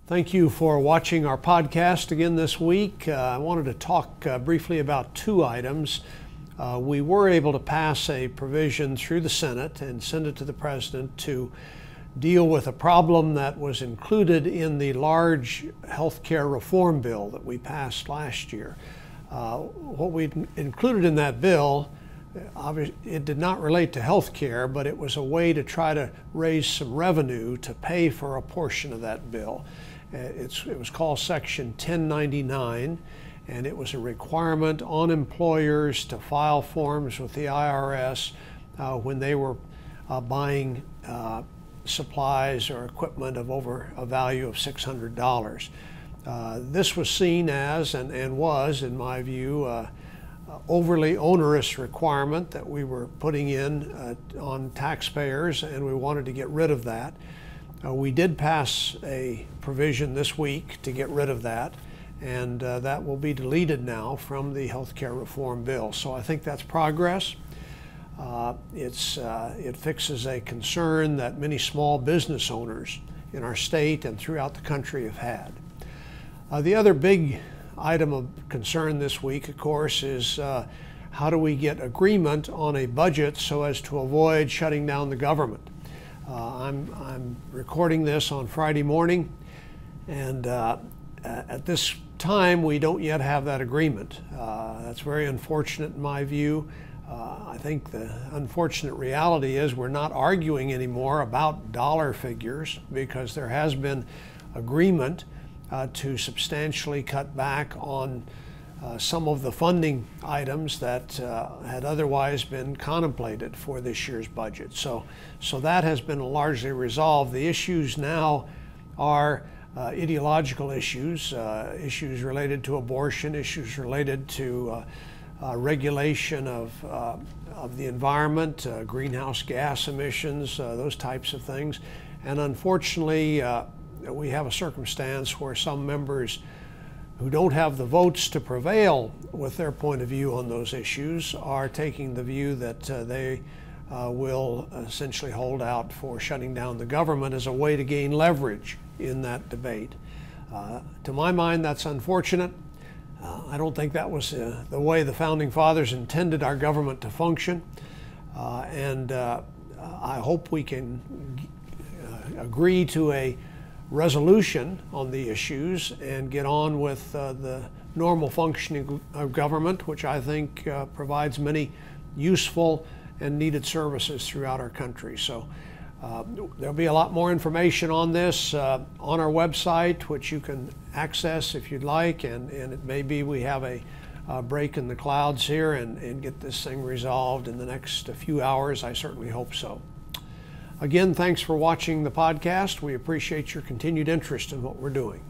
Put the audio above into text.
Thank you for watching our podcast again this week. I wanted to talk briefly about two items. We were able to pass a provision through the Senate and send it to the President to deal with a problem that was included in the large health care reform bill that we passed last year. What we included in that bill, it did not relate to health care, but it was a way to try to raise some revenue to pay for a portion of that bill. It was called Section 1099, and it was a requirement on employers to file forms with the IRS when they were buying supplies or equipment of over a value of $600. This was seen as, and was, in my view, overly onerous requirement that we were putting in on taxpayers, and we wanted to get rid of that. We did pass a provision this week to get rid of that, and that will be deleted now from the health care reform bill. So I think that's progress. It fixes a concern that many small business owners in our state and throughout the country have had. The other big item of concern this week, of course, is how do we get agreement on a budget so as to avoid shutting down the government? I'm recording this on Friday morning, and at this time we don't yet have that agreement. That's very unfortunate in my view. I think the unfortunate reality is we're not arguing anymore about dollar figures because there has been agreement to substantially cut back on some of the funding items that had otherwise been contemplated for this year's budget. So that has been largely resolved. The issues now are ideological issues, issues related to abortion, issues related to regulation of the environment, greenhouse gas emissions, those types of things. And unfortunately, we have a circumstance where some members who don't have the votes to prevail with their point of view on those issues are taking the view that they will essentially hold out for shutting down the government as a way to gain leverage in that debate. To my mind, that's unfortunate. I don't think that was the way the Founding Fathers intended our government to function. And I hope we can agree to a resolution on the issues and get on with the normal functioning of government, which I think provides many useful and needed services throughout our country. So there'll be a lot more information on this on our website, which you can access if you'd like, and it may be we have a break in the clouds here and get this thing resolved in the next few hours. I certainly hope so. Again, thanks for watching the podcast. We appreciate your continued interest in what we're doing.